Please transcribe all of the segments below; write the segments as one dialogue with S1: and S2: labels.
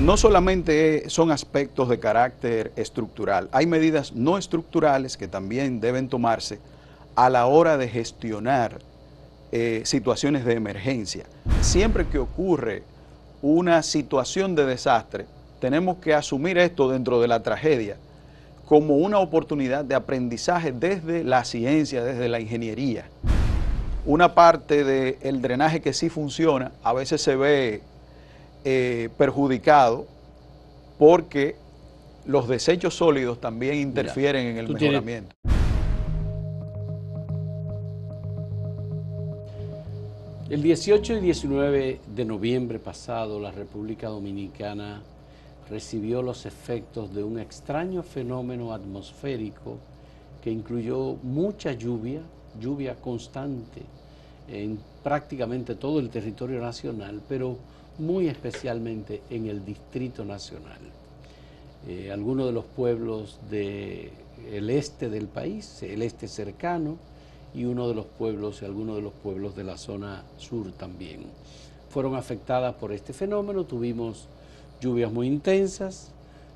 S1: no solamente son aspectos de carácter estructural, hay medidas no estructurales que también deben tomarse a la hora de gestionar situaciones de emergencia. Siempre que ocurre una situación de desastre, tenemos que asumir esto dentro de la tragedia como una oportunidad de aprendizaje desde la ciencia, desde la ingeniería. Una parte del drenaje que sí funciona a veces se ve perjudicado porque los desechos sólidos también interfieren en el mejoramiento.
S2: El 18 y 19 de noviembre pasado, la República Dominicana recibió los efectos de un extraño fenómeno atmosférico que incluyó mucha lluvia constante en prácticamente todo el territorio nacional, pero muy especialmente en el Distrito Nacional. Algunos de los pueblos del este del país, el este cercano, y algunos de los pueblos de la zona sur también fueron afectadas por este fenómeno. Tuvimos lluvias muy intensas,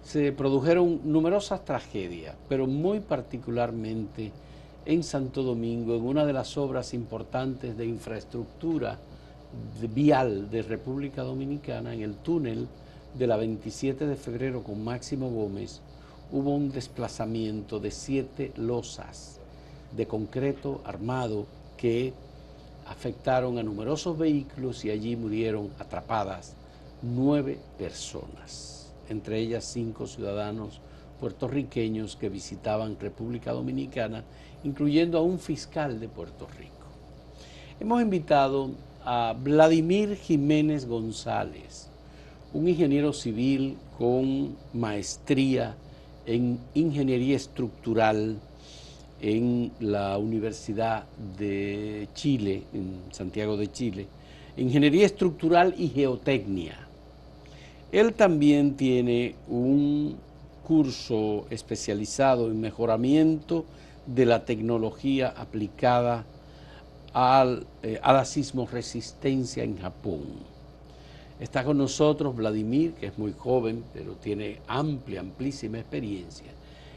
S2: se produjeron numerosas tragedias, pero muy particularmente en Santo Domingo, en una de las obras importantes de infraestructura vial de República Dominicana, en el túnel de la 27 de febrero con Máximo Gómez, hubo un desplazamiento de 7 losas de concreto armado que afectaron a numerosos vehículos y allí murieron atrapadas 9 personas, entre ellas 5 ciudadanos puertorriqueños que visitaban República Dominicana, incluyendo a un fiscal de Puerto Rico. Hemos invitado a Vladimir Jiménez González, un ingeniero civil con maestría en ingeniería estructural en la Universidad de Chile, en Santiago de Chile, ingeniería estructural y geotecnia. Él también tiene un curso especializado en mejoramiento de la tecnología aplicada a la sismoresistencia en Japón. Está con nosotros Vladimir, que es muy joven, pero tiene amplísima experiencia.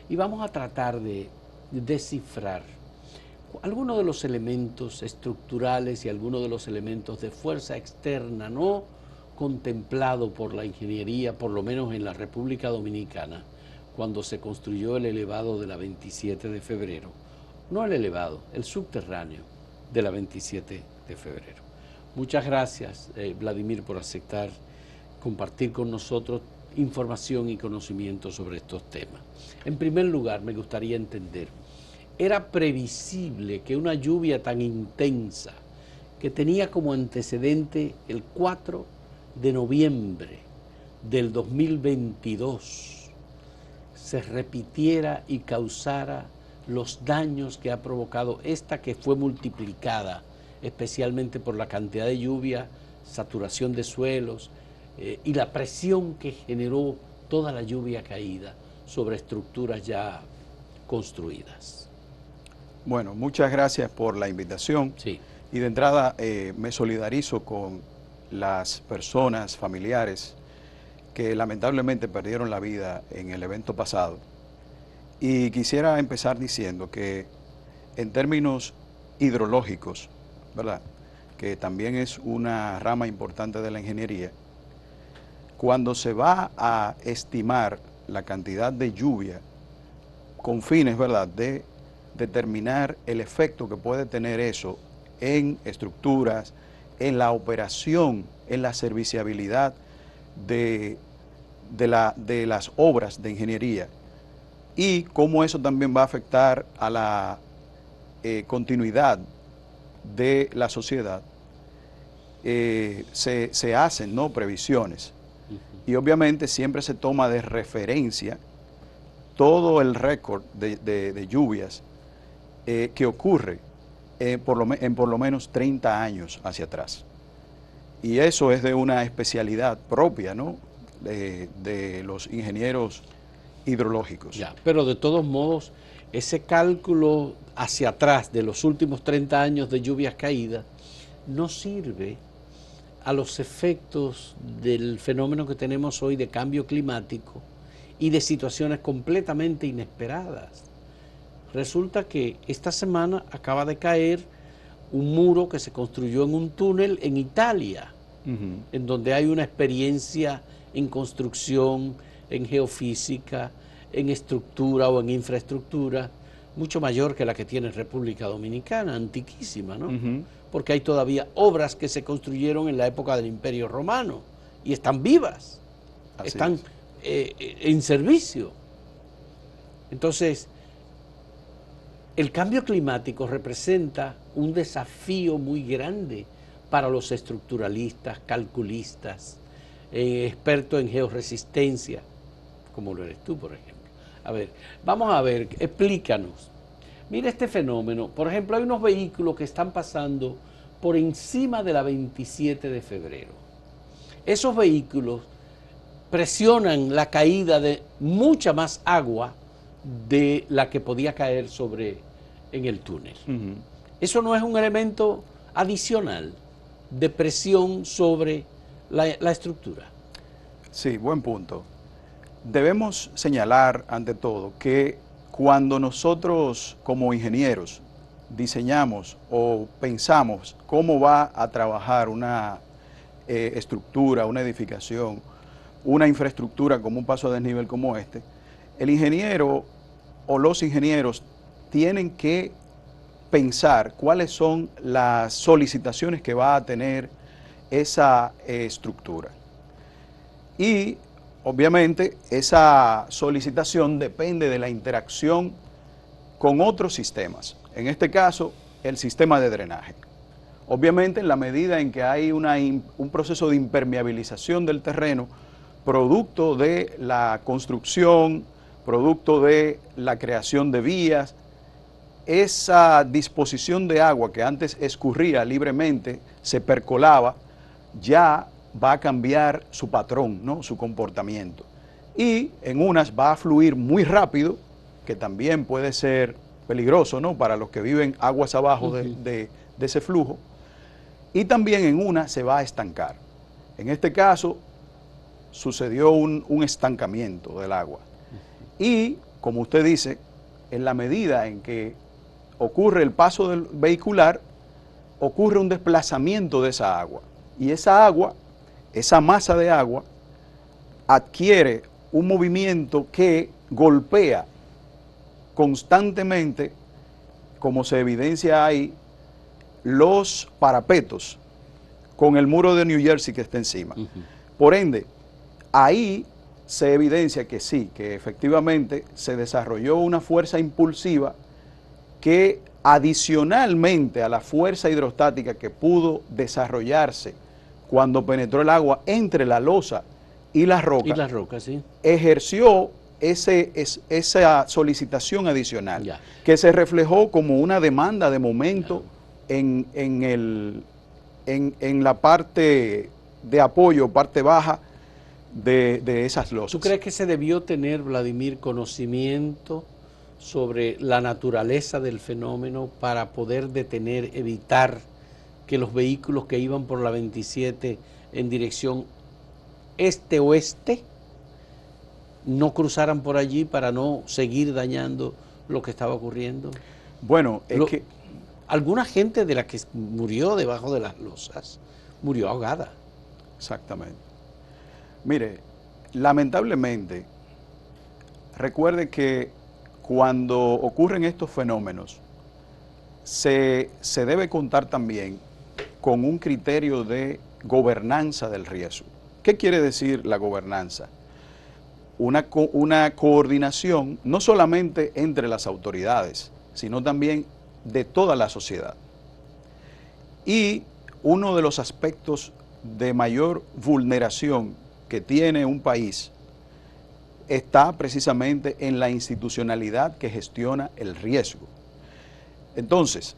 S2: Y vamos a tratar de descifrar algunos de los elementos estructurales y algunos de los elementos de fuerza externa no contemplado por la ingeniería, por lo menos en la República Dominicana, cuando se construyó el elevado de la 27 de febrero. No el elevado, el subterráneo de la 27 de febrero. Muchas gracias, Vladimir, por aceptar compartir con nosotros información y conocimiento sobre estos temas. En primer lugar, me gustaría entender, ¿era previsible que una lluvia tan intensa, que tenía como antecedente el 4 de noviembre del 2022, se repitiera y causara los daños que ha provocado esta, que fue multiplicada especialmente por la cantidad de lluvia, saturación de suelos y la presión que generó toda la lluvia caída sobre estructuras ya construidas?
S1: Bueno, muchas gracias por la invitación.
S2: Sí.
S1: Y de entrada me solidarizo con las personas familiares que lamentablemente perdieron la vida en el evento pasado. Y quisiera empezar diciendo que en términos hidrológicos, ¿verdad?, que también es una rama importante de la ingeniería, cuando se va a estimar la cantidad de lluvia con fines, ¿verdad?, de determinar el efecto que puede tener eso en estructuras, en la operación, en la serviciabilidad de las obras de ingeniería, y cómo eso también va a afectar a la continuidad de la sociedad, se hacen, ¿no?, previsiones. Y obviamente siempre se toma de referencia todo el récord de lluvias que ocurre en por lo menos 30 años hacia atrás. Y eso es de una especialidad propia, ¿no?, de los ingenieros hidrológicos.
S2: Ya, pero de todos modos, ese cálculo hacia atrás de los últimos 30 años de lluvias caídas no sirve a los efectos del fenómeno que tenemos hoy de cambio climático y de situaciones completamente inesperadas. Resulta que esta semana acaba de caer un muro que se construyó en un túnel en Italia, en donde hay una experiencia en construcción, en geofísica, en estructura o en infraestructura, mucho mayor que la que tiene República Dominicana, antiquísima, ¿no? Porque hay todavía obras que se construyeron en la época del Imperio Romano y están vivas, están en servicio. Entonces, el cambio climático representa un desafío muy grande para los estructuralistas, calculistas, expertos en georresistencia, como lo eres tú, por ejemplo. A ver, vamos a ver, explícanos. Mira este fenómeno. Por ejemplo, hay unos vehículos que están pasando por encima de la 27 de febrero. Esos vehículos presionan la caída de mucha más agua de la que podía caer en el túnel. Eso no es un elemento adicional de presión sobre la estructura.
S1: Sí, buen punto. Debemos señalar ante todo que cuando nosotros como ingenieros diseñamos o pensamos cómo va a trabajar una estructura, una edificación, una infraestructura como un paso a desnivel como este, el ingeniero o los ingenieros tienen que pensar cuáles son las solicitaciones que va a tener esa estructura. Y obviamente esa solicitación depende de la interacción con otros sistemas, en este caso el sistema de drenaje. Obviamente en la medida en que hay un proceso de impermeabilización del terreno, producto de la construcción, producto de la creación de vías, esa disposición de agua que antes escurría libremente, se percolaba, ya va a cambiar su patrón, ¿no? Su comportamiento. Y en unas va a fluir muy rápido, que también puede ser peligroso, ¿no? Para los que viven aguas abajo de ese flujo. Y también en una se va a estancar. En este caso sucedió un estancamiento del agua. Y, como usted dice, en la medida en que ocurre el paso del vehicular, ocurre un desplazamiento de esa agua. Y esa agua, esa masa de agua, adquiere un movimiento que golpea constantemente, como se evidencia ahí, los parapetos con el muro de New Jersey que está encima. Por ende, ahí se evidencia que sí, que efectivamente se desarrolló una fuerza impulsiva que adicionalmente a la fuerza hidrostática que pudo desarrollarse cuando penetró el agua entre la losa y la roca,
S2: sí,
S1: ejerció esa solicitación adicional, que se reflejó como una demanda de momento en la parte de apoyo, parte baja de esas losas.
S2: ¿Tú crees que se debió tener, Vladimir, conocimiento sobre la naturaleza del fenómeno para poder detener, evitar que los vehículos que iban por la 27 en dirección este-oeste no cruzaran por allí para no seguir dañando lo que estaba ocurriendo?
S1: Bueno, que
S2: alguna gente de la que murió debajo de las losas murió ahogada.
S1: Exactamente. Mire, lamentablemente, recuerde que cuando ocurren estos fenómenos, se debe contar también con un criterio de gobernanza del riesgo. ¿Qué quiere decir la gobernanza? Una coordinación no solamente entre las autoridades, sino también de toda la sociedad. Y uno de los aspectos de mayor vulneración que tiene un país está precisamente en la institucionalidad que gestiona el riesgo. Entonces,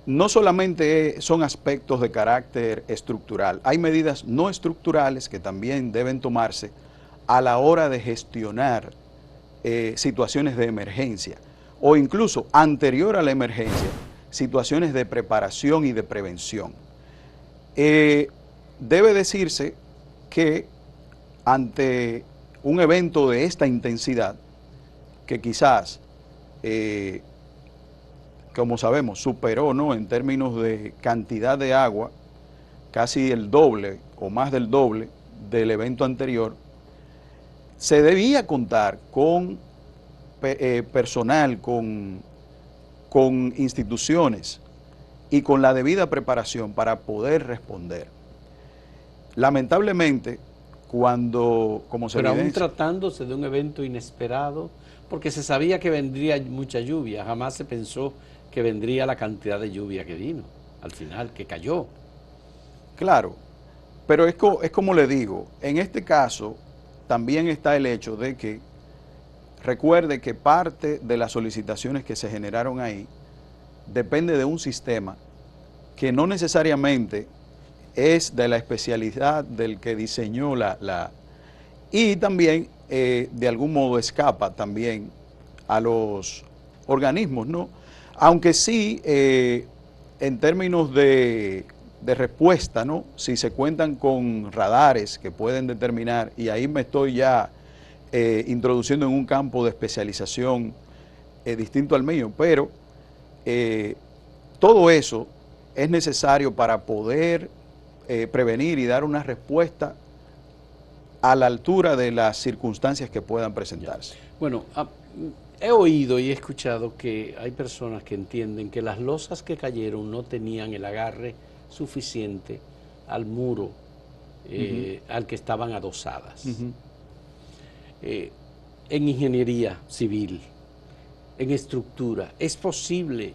S1: no solamente son aspectos de carácter estructural, hay medidas no estructurales que también deben tomarse a la hora de gestionar situaciones de emergencia o incluso anterior a la emergencia, situaciones de preparación y de prevención. debe decirse que ante un evento de esta intensidad, que quizás, como sabemos, superó, ¿no?, en términos de cantidad de agua, casi el doble o más del doble del evento anterior, se debía contar con personal, con instituciones y con la debida preparación para poder responder. Lamentablemente, cuando, como se
S2: Pero aún
S1: evidencia,
S2: tratándose de un evento inesperado, porque se sabía que vendría mucha lluvia, jamás se pensó que vendría la cantidad de lluvia que vino, al final, que cayó.
S1: claro, pero es como le digo, en este caso también está el hecho de que recuerde que parte de las solicitaciones que se generaron ahí depende de un sistema que no necesariamente es de la especialidad del que diseñó y también de algún modo escapa también a los organismos, ¿no? Aunque sí, en términos de respuesta, ¿no?, si se cuentan con radares que pueden determinar, y ahí me estoy ya introduciendo en un campo de especialización distinto al mío, pero todo eso es necesario para poder prevenir y dar una respuesta a la altura de las circunstancias que puedan presentarse.
S2: Bueno, he oído y he escuchado que hay personas que entienden que las losas que cayeron no tenían el agarre suficiente al muro al que estaban adosadas. En ingeniería civil, en estructura, ¿es posible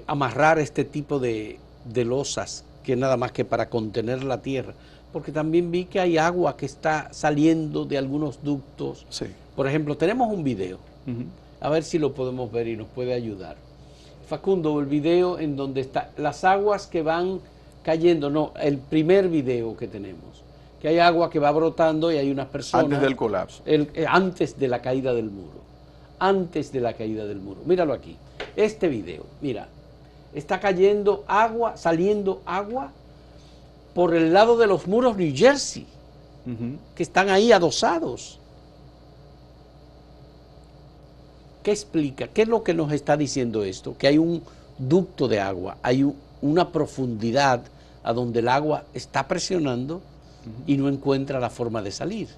S2: amarrar este tipo de losas que nada más que para contener la tierra? Porque también vi que hay agua que está saliendo de algunos ductos.
S1: Sí.
S2: Por ejemplo, tenemos un video, a ver si lo podemos ver y nos puede ayudar. Facundo, el video en donde están las aguas que van cayendo, no, el primer video que tenemos, que hay agua que va brotando y hay unas personas...
S1: Antes del colapso.
S2: Antes de la caída del muro, antes de la caída del muro. Míralo aquí, este video, mira, está cayendo agua, saliendo agua por el lado de los muros New Jersey, que están ahí adosados. ¿Qué explica? ¿Qué es lo que nos está diciendo esto? Que hay un ducto de agua, hay una profundidad a donde el agua está presionando y no encuentra la forma de salir.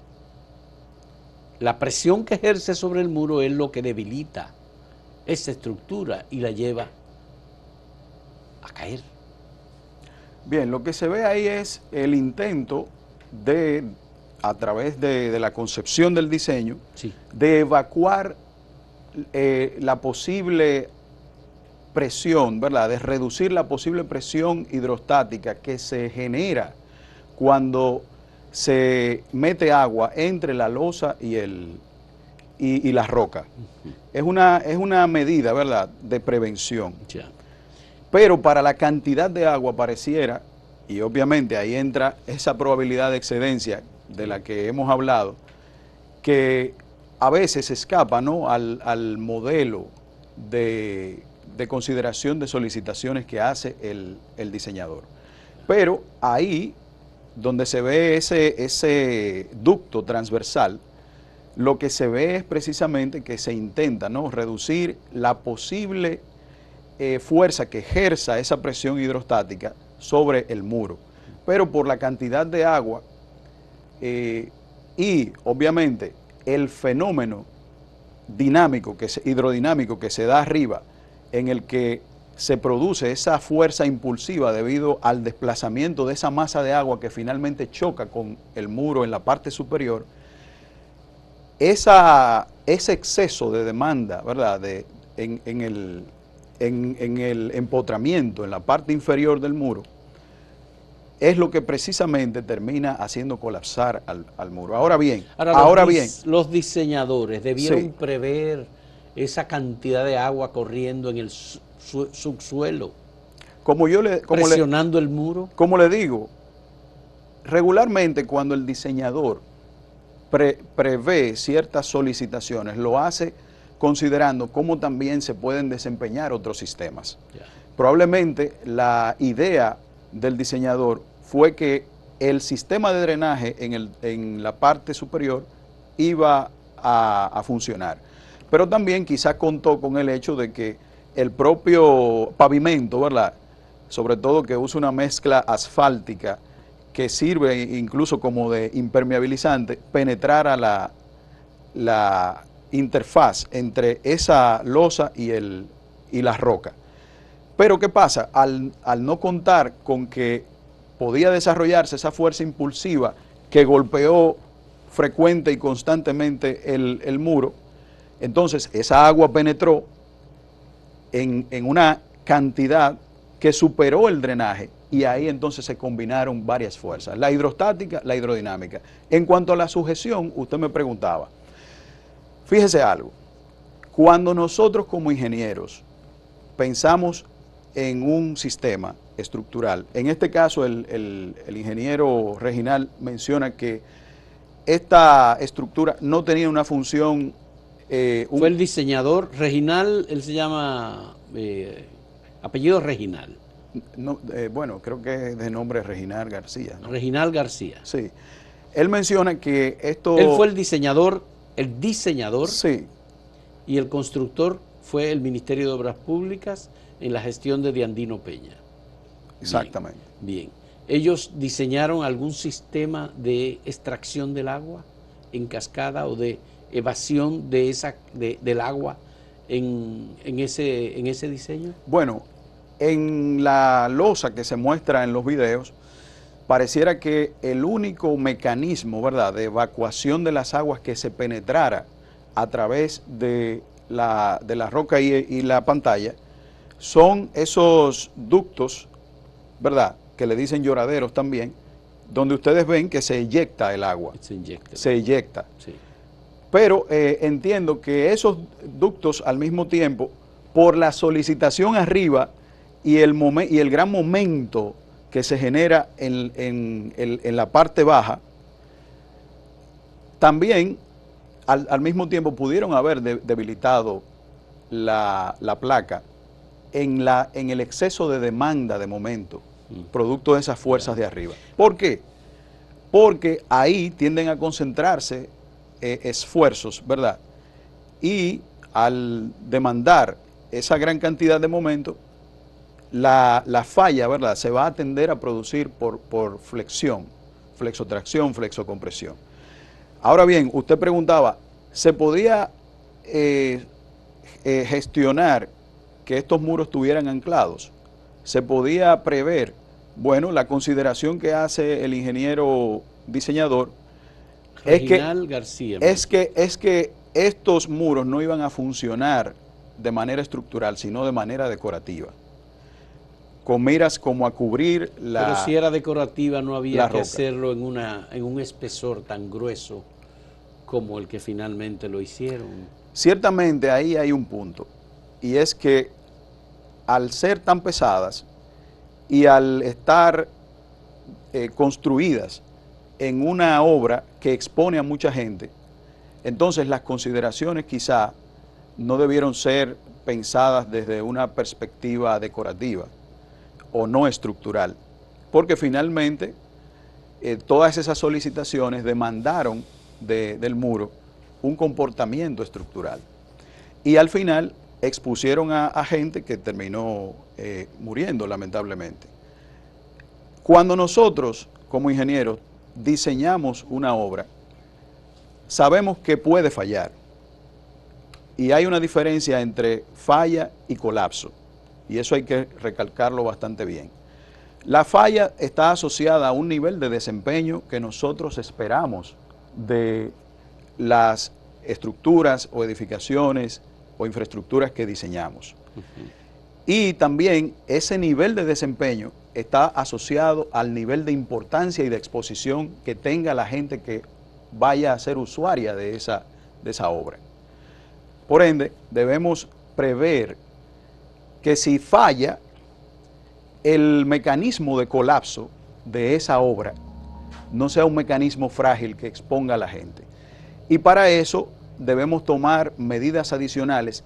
S2: La presión que ejerce sobre el muro es lo que debilita esa estructura y la lleva a caer.
S1: Bien, lo que se ve ahí es el intento de, a través de la concepción del diseño,
S2: Sí.
S1: de evacuar la posible presión, ¿verdad?, de reducir la posible presión hidrostática que se genera cuando se mete agua entre la losa y la roca. Es una medida, ¿verdad?, de prevención.
S2: Ya.
S1: Pero para la cantidad de agua pareciera, y obviamente ahí entra esa probabilidad de excedencia de la que hemos hablado, que a veces escapa, ¿no?, al modelo de consideración de solicitaciones que hace el diseñador. Pero ahí, donde se ve ese ducto transversal, lo que se ve es precisamente que se intenta, ¿no?, reducir la posible fuerza que ejerza esa presión hidrostática sobre el muro. Pero por la cantidad de agua y obviamente el fenómeno dinámico, hidrodinámico que se da arriba, en el que se produce esa fuerza impulsiva debido al desplazamiento de esa masa de agua que finalmente choca con el muro en la parte superior, ese exceso de demanda, ¿verdad?, en el empotramiento, en la parte inferior del muro, es lo que precisamente termina haciendo colapsar al muro. Ahora bien,
S2: los diseñadores debieron
S1: sí,
S2: prever esa cantidad de agua corriendo en el subsuelo, presionando el muro.
S1: Como le digo, regularmente cuando el diseñador prevé ciertas solicitaciones, lo hace considerando cómo también se pueden desempeñar otros sistemas.
S2: Ya.
S1: Probablemente la idea del diseñador fue que el sistema de drenaje en la parte superior iba a funcionar. Pero también quizás contó con el hecho de que el propio pavimento, ¿verdad?, sobre todo que usa una mezcla asfáltica que sirve incluso como de impermeabilizante, penetrara la interfaz entre esa losa y la roca. Pero ¿qué pasa? Al no contar con que podía desarrollarse esa fuerza impulsiva que golpeó frecuente y constantemente el muro, entonces esa agua penetró en una cantidad que superó el drenaje, y ahí entonces se combinaron varias fuerzas, la hidrostática, la hidrodinámica. En cuanto a la sujeción, usted me preguntaba, fíjese algo, cuando nosotros como ingenieros pensamos en un sistema estructural, en este caso el ingeniero Reginald menciona que esta estructura no tenía una función.
S2: Fue el diseñador Reginald, él se llama apellido Reginald.
S1: No, bueno, creo que es de nombre Reginald García, ¿no?
S2: Reginald García.
S1: Sí. Él menciona que esto...
S2: Él fue el diseñador,
S1: sí,
S2: y el constructor fue el Ministerio de Obras Públicas en la gestión de Diandino Peña.
S1: Exactamente.
S2: Bien. ¿Ellos diseñaron algún sistema de extracción del agua en cascada o de evasión del agua en ese diseño?
S1: Bueno, en la losa que se muestra en los videos, pareciera que el único mecanismo, ¿verdad?, de evacuación de las aguas que se penetrara a través de la roca y la pantalla son esos ductos, ¿verdad?, que le dicen lloraderos también, donde ustedes ven que se eyecta el agua. Se eyecta.
S2: Sí.
S1: Pero entiendo que esos ductos al mismo tiempo, por la solicitación arriba y el gran momento que se genera en la parte baja, también al mismo tiempo pudieron haber debilitado la placa en el exceso de demanda de momento, producto de esas fuerzas de arriba. ¿Por qué? Porque ahí tienden a concentrarse esfuerzos, ¿verdad? Y al demandar esa gran cantidad de momento, la falla, ¿verdad?, se va a tender a producir por flexión, flexotracción, flexocompresión. Ahora bien, usted preguntaba, ¿se podía gestionar que estos muros estuvieran anclados? ¿Se podía prever? Bueno, la consideración que hace el ingeniero diseñador
S2: Reginald García,
S1: es que estos muros no iban a funcionar de manera estructural, sino de manera decorativa, con miras como a cubrir la...
S2: Pero si era decorativa no había que hacerlo en un espesor tan grueso como el que finalmente lo hicieron.
S1: Ciertamente ahí hay un punto, y es que al ser tan pesadas y al estar construidas en una obra que expone a mucha gente, entonces las consideraciones quizá no debieron ser pensadas desde una perspectiva decorativa o no estructural, porque finalmente todas esas solicitaciones demandaron del muro un comportamiento estructural, y al final expusieron a gente que terminó muriendo lamentablemente. Cuando nosotros como ingenieros diseñamos una obra, sabemos que puede fallar, y hay una diferencia entre falla y colapso, y eso hay que recalcarlo bastante bien. La falla está asociada a un nivel de desempeño que nosotros esperamos de las estructuras o edificaciones o infraestructuras que diseñamos. Y también ese nivel de desempeño está asociado al nivel de importancia y de exposición que tenga la gente que vaya a ser usuaria de esa obra. Por ende, debemos prever que si falla, el mecanismo de colapso de esa obra no sea un mecanismo frágil que exponga a la gente. Y para eso debemos tomar medidas adicionales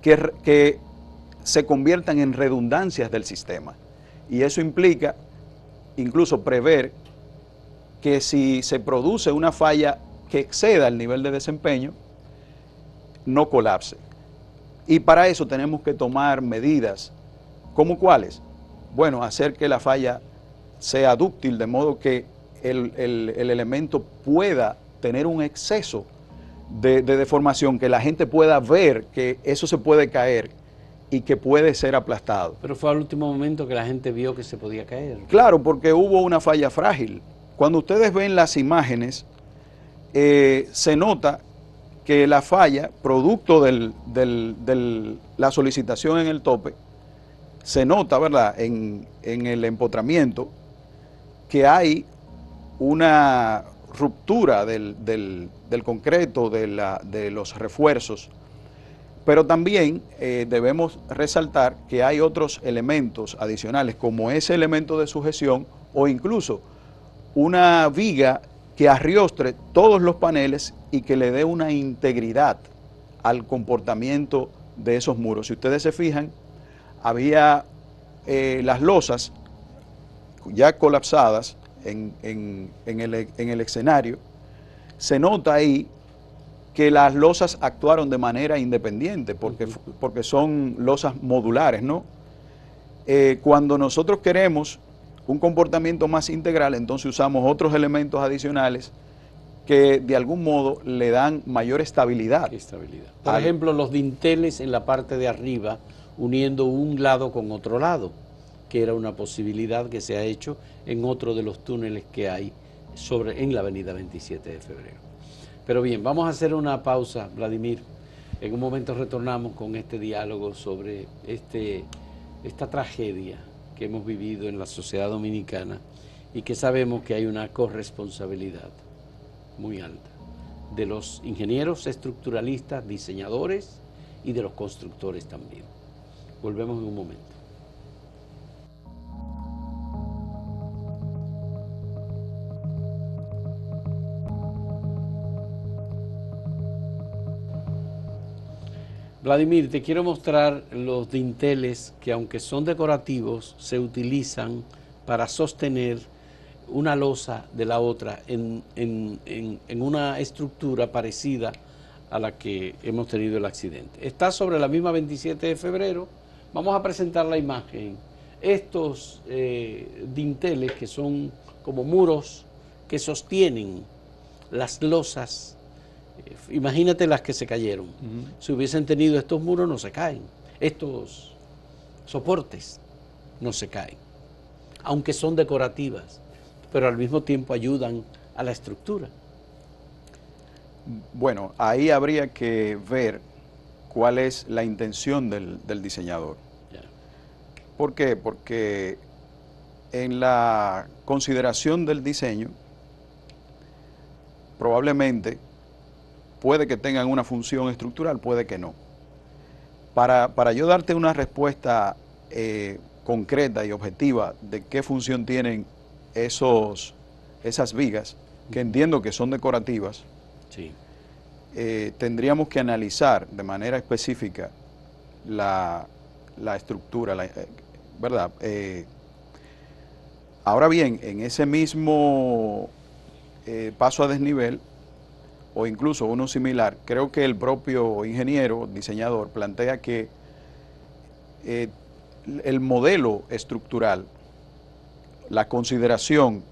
S1: que se conviertan en redundancias del sistema. Y eso implica incluso prever que si se produce una falla que exceda el nivel de desempeño, no colapse. Y para eso tenemos que tomar medidas, ¿como cuáles? Bueno, hacer que la falla sea dúctil, de modo que el elemento pueda tener un exceso de deformación, que la gente pueda ver que eso se puede caer y que puede ser aplastado.
S2: Pero fue al último momento que la gente vio que se podía caer.
S1: Claro, porque hubo una falla frágil. Cuando ustedes ven las imágenes, se nota que la falla, producto de la solicitación en el tope, se nota, ¿verdad?, en el empotramiento, que hay una ruptura del concreto, de los refuerzos, pero también debemos resaltar que hay otros elementos adicionales, como ese elemento de sujeción o incluso una viga que arriostre todos los paneles y que le dé una integridad al comportamiento de esos muros. Si ustedes se fijan, había las losas ya colapsadas en el escenario. Se nota ahí que las losas actuaron de manera independiente, porque son losas modulares, ¿no? Cuando nosotros queremos un comportamiento más integral, entonces usamos otros elementos adicionales que de algún modo le dan mayor estabilidad.
S2: Por ejemplo, los dinteles en la parte de arriba, uniendo un lado con otro lado, que era una posibilidad que se ha hecho en otro de los túneles que hay en la avenida 27 de febrero. Pero bien, vamos a hacer una pausa, Vladimir. En un momento retornamos con este diálogo sobre esta tragedia que hemos vivido en la sociedad dominicana y que sabemos que hay una corresponsabilidad muy alta de los ingenieros estructuralistas, diseñadores y de los constructores también. Volvemos en un momento. Vladimir, te quiero mostrar los dinteles que, aunque son decorativos, se utilizan para sostener una losa de la otra en una estructura parecida a la que hemos tenido el accidente. Está sobre la misma 27 de febrero. Vamos a presentar la imagen. Estos dinteles, que son como muros que sostienen las losas, imagínate las que se cayeron. Si hubiesen tenido estos muros, no se caen. Estos soportes no se caen, aunque son decorativas, pero al mismo tiempo ayudan a la estructura.
S1: Bueno, ahí habría que ver cuál es la intención del diseñador.
S2: Ya.
S1: ¿Por qué? Porque en la consideración del diseño, probablemente puede que tengan una función estructural, puede que no. Para yo darte una respuesta concreta y objetiva de qué función tienen esas vigas, que entiendo que son decorativas,
S2: Sí.
S1: Tendríamos que analizar de manera específica la estructura, ¿verdad? Ahora bien, en ese mismo paso a desnivel, o incluso uno similar, creo que el propio ingeniero, diseñador, plantea que el modelo estructural, la consideración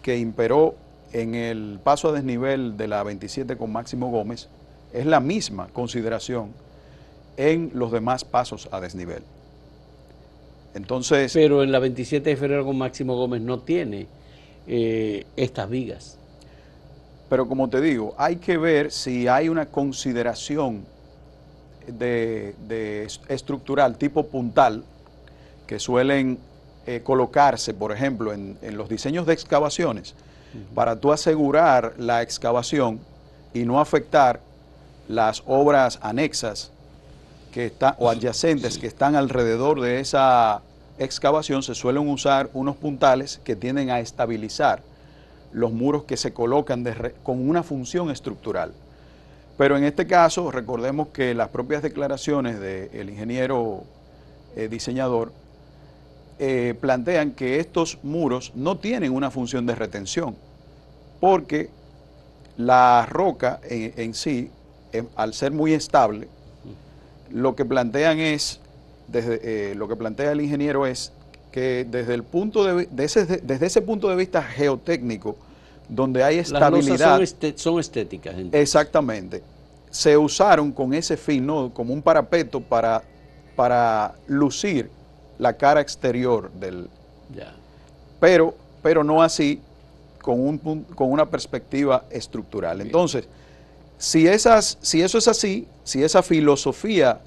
S1: que imperó en el paso a desnivel de la 27 con Máximo Gómez, es la misma consideración en los demás pasos a desnivel. Entonces,
S2: pero en la 27 de febrero con Máximo Gómez no tiene estas vigas.
S1: Pero como te digo, hay que ver si hay una consideración de estructural tipo puntal que suelen colocarse, por ejemplo, en los diseños de excavaciones, para tú asegurar la excavación y no afectar las obras anexas que están, o adyacentes que están alrededor de esa excavación. Se suelen usar unos puntales que tienden a estabilizar los muros que se colocan con una función estructural. Pero en este caso, recordemos que las propias declaraciones del ingeniero diseñador plantean que estos muros no tienen una función de retención, porque la roca en sí, al ser muy estable, lo que plantean es, lo que plantea el ingeniero es que desde el punto desde ese punto de vista geotécnico, donde hay estabilidad.
S2: Las losas son estéticas. Entonces.
S1: Exactamente. Se usaron con ese fin, ¿no? Como un parapeto para lucir la cara exterior del.
S2: Ya.
S1: Pero no así con una perspectiva estructural. Bien. Entonces, si eso es así, si esa filosofía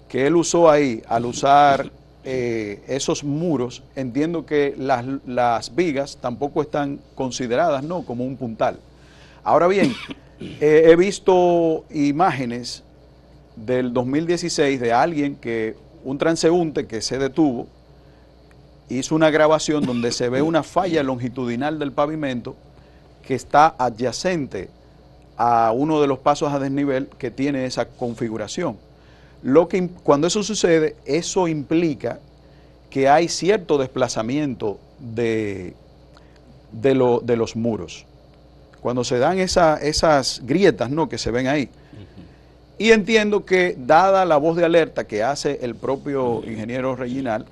S1: que él usó ahí al usar esos muros, entiendo que las vigas tampoco están consideradas, ¿no?, como un puntal. Ahora bien, he visto imágenes del 2016 de alguien un transeúnte que se detuvo, hizo una grabación donde se ve una falla longitudinal del pavimento que está adyacente a uno de los pasos a desnivel que tiene esa configuración. Cuando eso sucede, eso implica que hay cierto desplazamiento de los muros. Cuando se dan esas grietas, ¿no?, que se ven ahí. Y entiendo que, dada la voz de alerta que hace el propio ingeniero Reginald,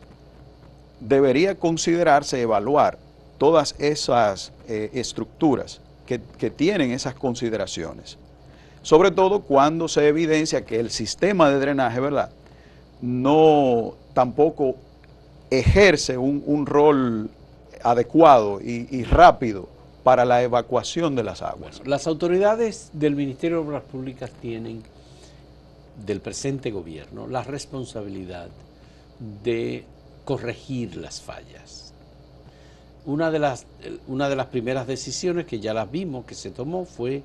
S1: debería considerarse evaluar todas esas estructuras que tienen esas consideraciones. Sobre todo cuando se evidencia que el sistema de drenaje, ¿verdad?, no tampoco ejerce un rol adecuado y rápido para la evacuación de las aguas.
S2: Bueno, las autoridades del Ministerio de Obras Públicas tienen, del presente gobierno, la responsabilidad de corregir las fallas. Una de las primeras decisiones que ya las vimos que se tomó fue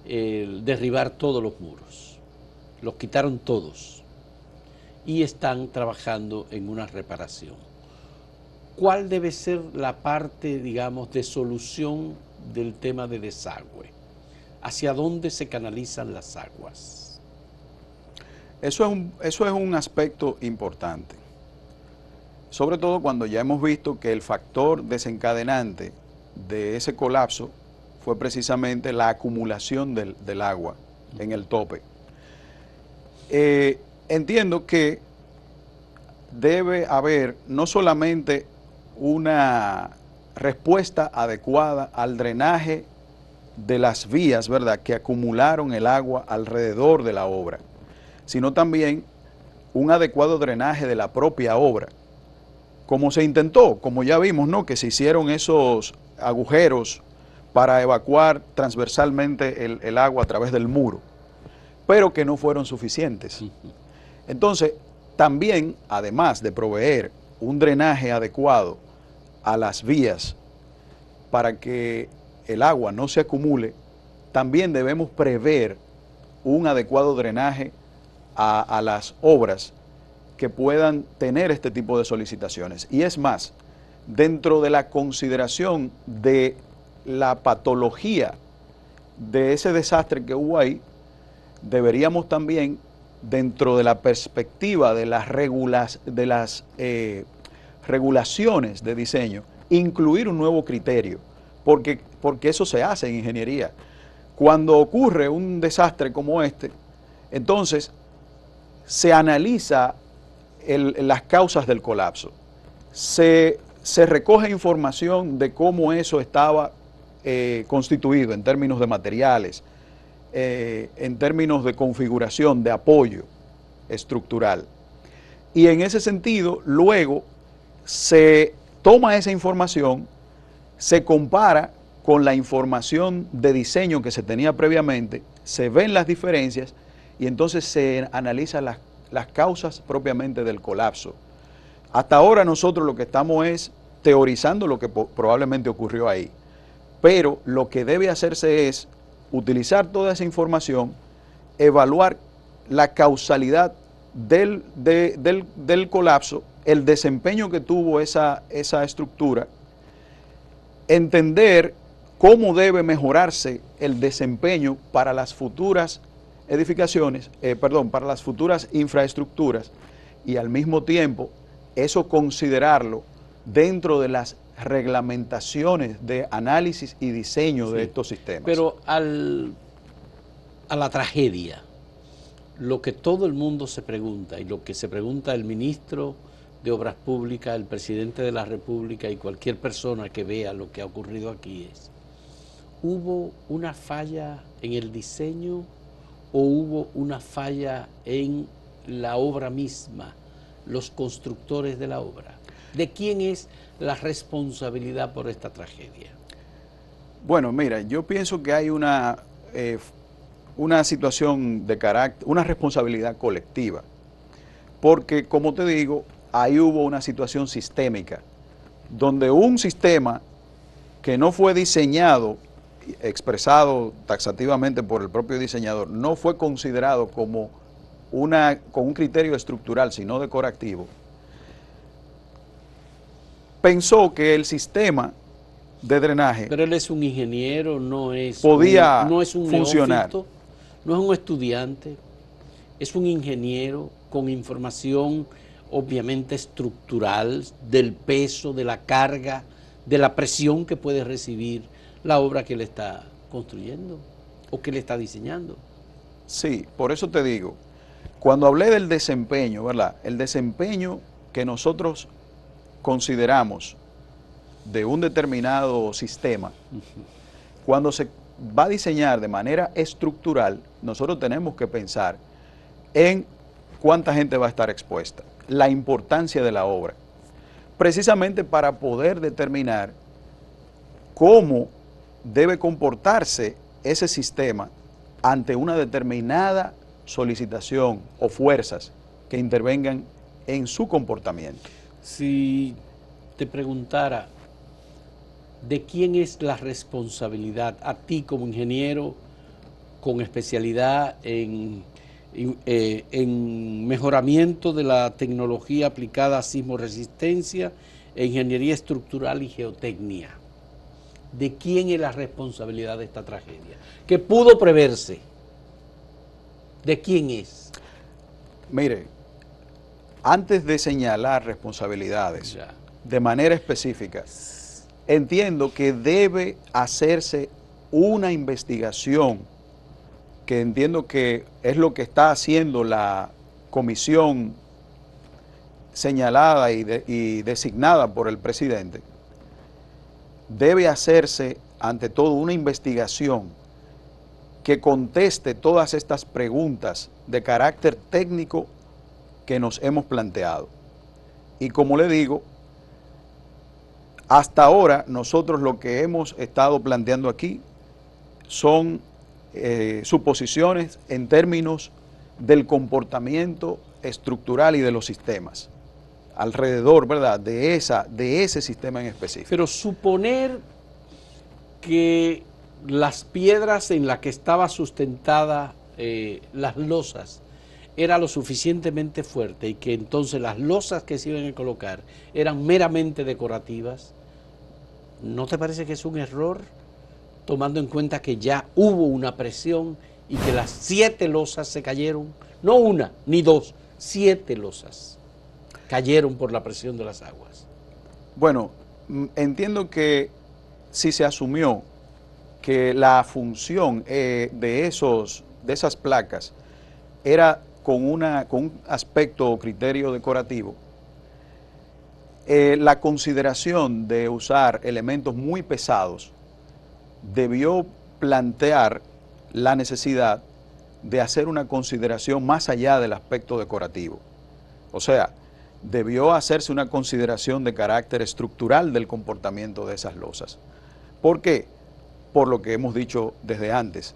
S2: derribar todos los muros. Los quitaron todos y están trabajando en una reparación. ¿Cuál debe ser la parte, digamos, de solución del tema de desagüe? ¿Hacia dónde se canalizan las aguas?
S1: Eso es un aspecto importante. Sobre todo cuando ya hemos visto que el factor desencadenante de ese colapso fue precisamente la acumulación del agua en el tope. Entiendo que debe haber no solamente una respuesta adecuada al drenaje de las vías, ¿verdad?, que acumularon el agua alrededor de la obra, sino también un adecuado drenaje de la propia obra. Como se intentó, como ya vimos, ¿no?, que se hicieron esos agujeros para evacuar transversalmente el agua a través del muro, pero que no fueron suficientes. Entonces, también, además de proveer un drenaje adecuado a las vías para que el agua no se acumule, también debemos prever un adecuado drenaje a las obras que puedan tener este tipo de solicitaciones. Y es más, dentro de la consideración de la patología de ese desastre que hubo ahí, deberíamos también, dentro de la perspectiva de las regulaciones de diseño, incluir un nuevo criterio, porque eso se hace en ingeniería. Cuando ocurre un desastre como este, entonces se analiza las causas del colapso, se recoge información de cómo eso estaba constituido en términos de materiales, en términos de configuración, de apoyo estructural. Y en ese sentido, luego se toma esa información, se compara con la información de diseño que se tenía previamente, se ven las diferencias y entonces se analizan las causas propiamente del colapso. Hasta ahora nosotros lo que estamos es teorizando lo que probablemente ocurrió ahí, pero lo que debe hacerse es utilizar toda esa información, evaluar la causalidad del colapso, el desempeño que tuvo esa estructura, entender cómo debe mejorarse el desempeño para las futuras edificaciones, para las futuras infraestructuras, y al mismo tiempo eso considerarlo dentro de las reglamentaciones de análisis y diseño de estos sistemas.
S2: Pero a la tragedia, lo que todo el mundo se pregunta y lo que se pregunta el ministro de Obras Públicas, el presidente de la República y cualquier persona que vea lo que ha ocurrido aquí es: ¿hubo una falla en el diseño o hubo una falla en la obra misma, los constructores de la obra? ¿De quién es la responsabilidad por esta tragedia?
S1: Bueno, mira, yo pienso que hay una situación de carácter, una responsabilidad colectiva, porque como te digo, ahí hubo una situación sistémica, donde un sistema que no fue diseñado, expresado taxativamente por el propio diseñador, no fue considerado como con un criterio estructural, sino decorativo, pensó que el sistema de drenaje...
S2: Pero él es un ingeniero, no es
S1: podía
S2: no es un
S1: funcionar.
S2: neófito, no es un estudiante, es un ingeniero con información obviamente estructural del peso, de la carga, de la presión que puede recibir la obra que él está construyendo o que él está diseñando.
S1: Sí, por eso te digo, cuando hablé del desempeño, ¿verdad? El desempeño que nosotros consideramos de un determinado sistema, cuando se va a diseñar de manera estructural, nosotros tenemos que pensar en cuánta gente va a estar expuesta, la importancia de la obra, precisamente para poder determinar cómo debe comportarse ese sistema ante una determinada solicitación o fuerzas que intervengan en su comportamiento.
S2: Si te preguntara, ¿de quién es la responsabilidad a ti como ingeniero con especialidad en mejoramiento de la tecnología aplicada a sismoresistencia, ingeniería estructural y geotecnia? ¿De quién es la responsabilidad de esta tragedia? ¿Que pudo preverse? ¿De quién es?
S1: Mire, antes de señalar responsabilidades de manera específica, entiendo que debe hacerse una investigación, que entiendo que es lo que está haciendo la comisión señalada y designada por el presidente. Debe hacerse ante todo una investigación que conteste todas estas preguntas de carácter técnico que nos hemos planteado. Y como le digo, hasta ahora nosotros lo que hemos estado planteando aquí son suposiciones en términos del comportamiento estructural y de los sistemas alrededor, ¿verdad?, de ese sistema en específico.
S2: Pero suponer que las piedras en las que estaba sustentada las losas era lo suficientemente fuerte y que entonces las losas que se iban a colocar eran meramente decorativas, ¿no te parece que es un error, tomando en cuenta que ya hubo una presión y que las 7 losas se cayeron? No una ni dos, 7 losas cayeron por la presión de las aguas.
S1: Bueno, entiendo que si se asumió que la función de esas placas era con un aspecto o criterio decorativo, la consideración de usar elementos muy pesados debió plantear la necesidad de hacer una consideración más allá del aspecto decorativo. O sea, debió hacerse una consideración de carácter estructural del comportamiento de esas losas. ¿Por qué? Por lo que hemos dicho desde antes.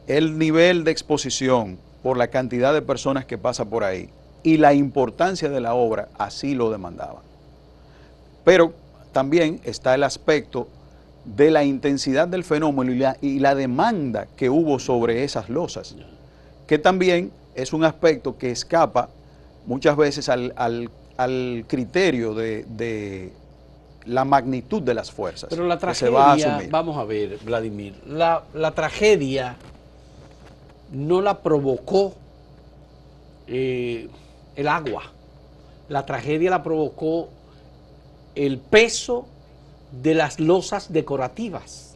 S1: El nivel de exposición por la cantidad de personas que pasa por ahí y la importancia de la obra así lo demandaban. Pero también está el aspecto de la intensidad del fenómeno y la demanda que hubo sobre esas losas, que también es un aspecto que escapa muchas veces al criterio de la magnitud de las fuerzas.
S2: Pero la tragedia,
S1: que se va a asumir.
S2: Vamos a ver, Vladimir, la tragedia no la provocó el agua, la tragedia la provocó el peso de las losas decorativas.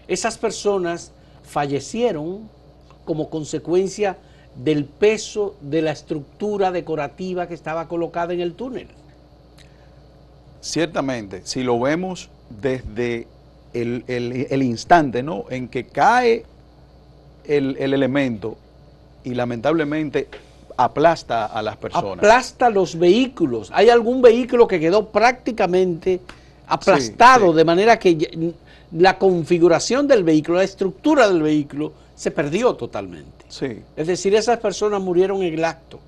S2: Esas personas fallecieron como consecuencia del peso de la estructura decorativa que estaba colocada en el túnel.
S1: Ciertamente, si lo vemos desde el instante, ¿no?, en que cae el elemento y lamentablemente aplasta a las personas.
S2: Aplasta los vehículos. Hay algún vehículo que quedó prácticamente aplastado,
S1: Sí, sí.
S2: de manera que la configuración del vehículo, la estructura del vehículo se perdió totalmente.
S1: Sí.
S2: Es decir, esas personas murieron en el acto.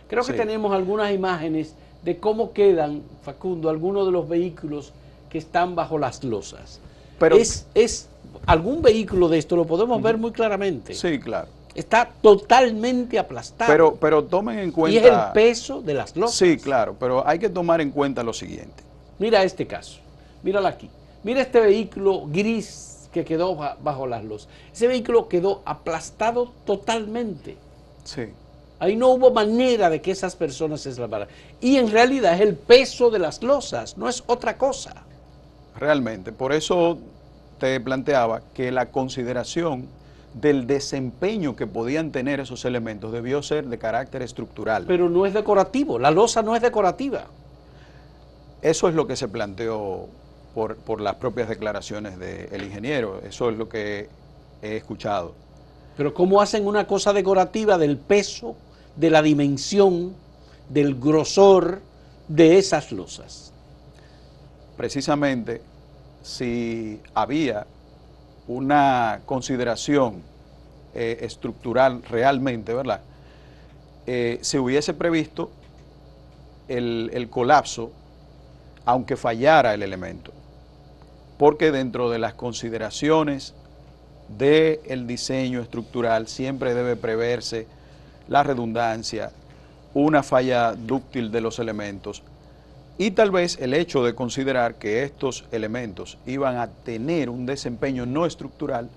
S2: Creo que
S1: Sí.
S2: tenemos algunas imágenes de cómo quedan, Facundo, algunos de los vehículos que están bajo las losas.
S1: Pero,
S2: Es algún vehículo de esto, lo podemos ver muy claramente.
S1: sí, claro.
S2: Está totalmente aplastado.
S1: Pero tomen en cuenta...
S2: Y es el peso de las losas.
S1: Sí, claro, pero hay que tomar en cuenta lo siguiente.
S2: Mira este caso, mírala aquí. Mira este vehículo gris que quedó bajo las losas. Ese vehículo quedó aplastado totalmente.
S1: Sí.
S2: Ahí no hubo manera de que esas personas se salvaran. Y en realidad es el peso de las losas, no es otra cosa.
S1: Realmente, por eso te planteaba que la consideración del desempeño que podían tener esos elementos debió ser de carácter estructural.
S2: Pero no es decorativo, la losa no es decorativa.
S1: Eso es lo que se planteó por las propias declaraciones del ingeniero, eso es lo que he escuchado.
S2: Pero ¿cómo hacen una cosa decorativa del peso, de la dimensión, del grosor de esas losas?
S1: Precisamente, si había una consideración estructural realmente, ¿verdad?, se hubiese previsto el colapso, aunque fallara el elemento, porque dentro de las consideraciones del diseño estructural siempre debe preverse la redundancia, una falla dúctil de los elementos, y tal vez el hecho de considerar que estos elementos iban a tener un desempeño no estructural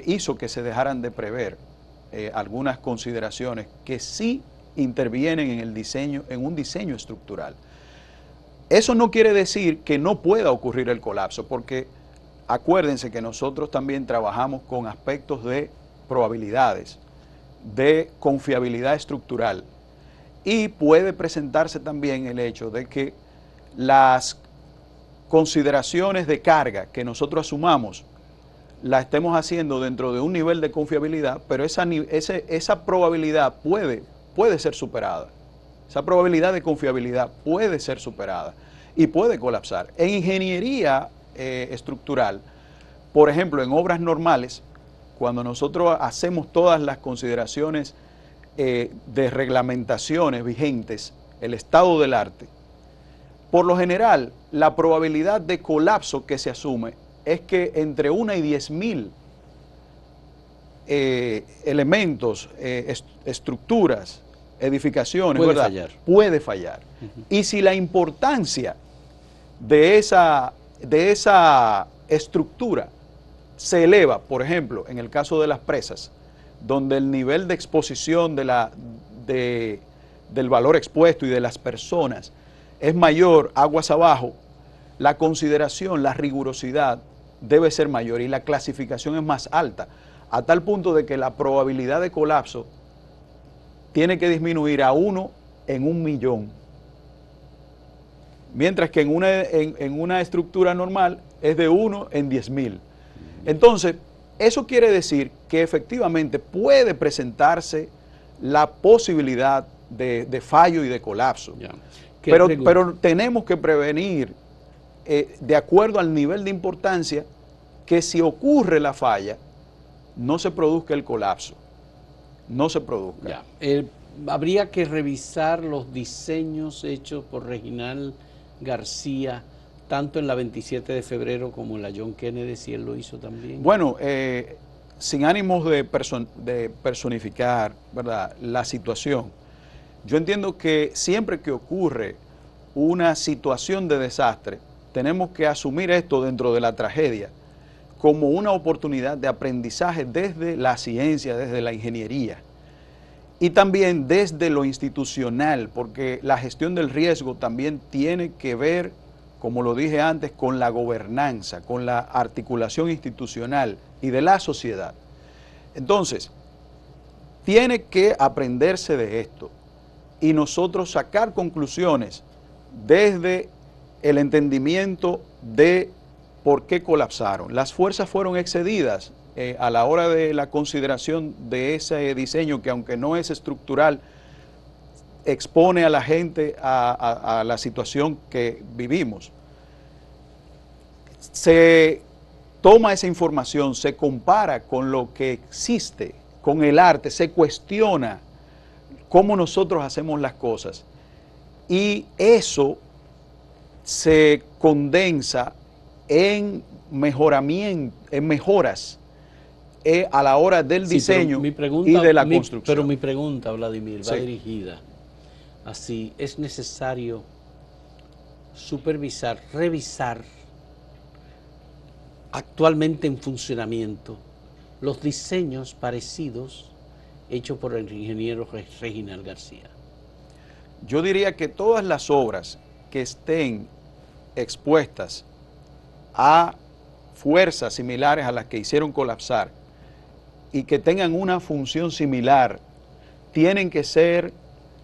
S1: hizo que se dejaran de prever algunas consideraciones que sí intervienen en el diseño, en un diseño estructural. Eso no quiere decir que no pueda ocurrir el colapso, porque acuérdense que nosotros también trabajamos con aspectos de probabilidades, de confiabilidad estructural, y puede presentarse también el hecho de que las consideraciones de carga que nosotros asumamos la estemos haciendo dentro de un nivel de confiabilidad, pero esa probabilidad puede ser superada. Esa probabilidad de confiabilidad puede ser superada y puede colapsar. En ingeniería estructural, por ejemplo, en obras normales, cuando nosotros hacemos todas las consideraciones de reglamentaciones vigentes, el estado del arte, por lo general, la probabilidad de colapso que se asume es que entre 1 y 10.000 elementos, estructuras, edificaciones,
S2: Puede
S1: ¿verdad?,
S2: fallar.
S1: puede fallar. Y si la importancia de esa estructura se eleva, por ejemplo, en el caso de las presas, donde el nivel de exposición del valor expuesto y de las personas es mayor aguas abajo, la consideración, la rigurosidad debe ser mayor y la clasificación es más alta, a tal punto de que la probabilidad de colapso tiene que disminuir a 1 en 1.000.000. Mientras que en una estructura normal es de 1 en 10.000. Entonces, eso quiere decir que efectivamente puede presentarse la posibilidad de fallo y de colapso. Pero tenemos que prevenir, de acuerdo al nivel de importancia, que si ocurre la falla, no se produzca el colapso. No se produzca.
S2: Habría que revisar los diseños hechos por Reginald García, tanto en la 27 de febrero como en la John Kennedy, si él lo hizo también.
S1: Bueno, sin ánimos de personificar, ¿verdad?, la situación, yo entiendo que siempre que ocurre una situación de desastre, tenemos que asumir esto dentro de la tragedia como una oportunidad de aprendizaje desde la ciencia, desde la ingeniería. Y también desde lo institucional, porque la gestión del riesgo también tiene que ver, como lo dije antes, con la gobernanza, con la articulación institucional y de la sociedad. Entonces, tiene que aprenderse de esto y nosotros sacar conclusiones desde el entendimiento de por qué colapsaron. Las fuerzas fueron excedidas a la hora de la consideración de ese diseño que, aunque no es estructural, expone a la gente a la situación que vivimos. Se toma esa información, se compara con lo que existe, con el arte, se cuestiona cómo nosotros hacemos las cosas y eso se condensa en mejoramiento, en mejoras a la hora del diseño y de la construcción.
S2: Pero mi pregunta, Vladimir, va
S1: Sí.
S2: dirigida así. ¿Es necesario supervisar, revisar actualmente en funcionamiento los diseños parecidos hechos por el ingeniero Reginald García?
S1: Yo diría que todas las obras que estén expuestas a fuerzas similares a las que hicieron colapsar y que tengan una función similar, tienen que ser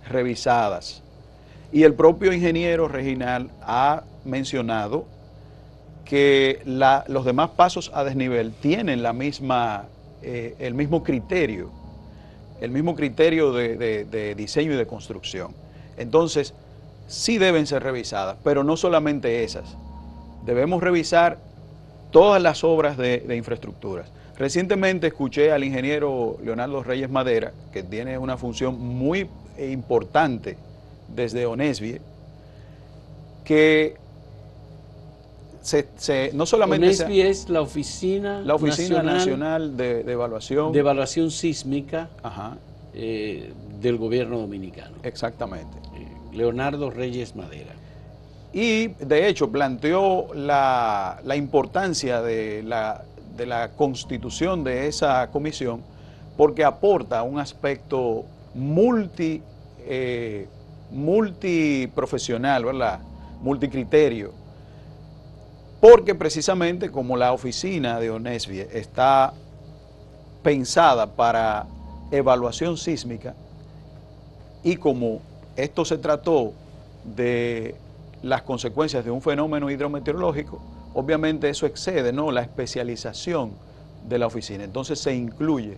S1: revisadas. Y el propio ingeniero Reginald ha mencionado que los demás pasos a desnivel tienen el mismo criterio de diseño y de construcción. Entonces, sí deben ser revisadas, pero no solamente esas. Debemos revisar todas las obras de infraestructuras. Recientemente escuché al ingeniero Leonardo Reyes Madera, que tiene una función muy importante desde Onesvie, que no solamente...
S2: Onesvie es la Oficina
S1: Nacional de
S2: Evaluación Sísmica.
S1: Ajá.
S2: Del gobierno dominicano.
S1: Exactamente.
S2: Leonardo Reyes Madera.
S1: Y de hecho planteó la importancia de la constitución de esa comisión porque aporta un aspecto multiprofesional, ¿verdad? Multicriterio. Porque precisamente como la oficina de Onesvie está pensada para evaluación sísmica y como esto se trató de las consecuencias de un fenómeno hidrometeorológico, obviamente eso excede, ¿no?, la especialización de la oficina. Entonces se incluye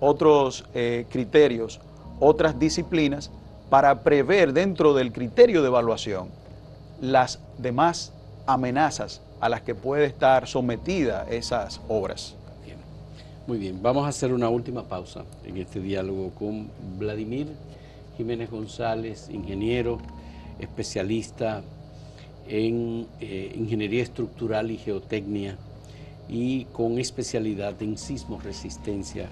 S1: otros criterios, otras disciplinas para prever dentro del criterio de evaluación las demás amenazas a las que puede estar sometida esas obras.
S2: Bien. Muy bien, vamos a hacer una última pausa en este diálogo con Vladimir Jiménez González, ingeniero, especialista en ingeniería estructural y geotecnia y con especialidad en sismoresistencia,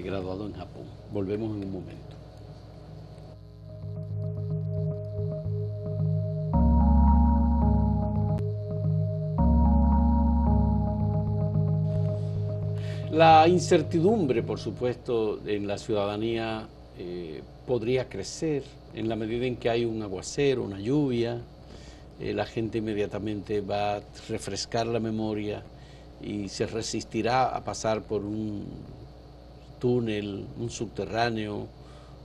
S2: graduado en Japón. Volvemos en un momento. La incertidumbre, por supuesto, en la ciudadanía podría crecer en la medida en que hay un aguacero, una lluvia, la gente inmediatamente va a refrescar la memoria y se resistirá a pasar por un túnel, un subterráneo,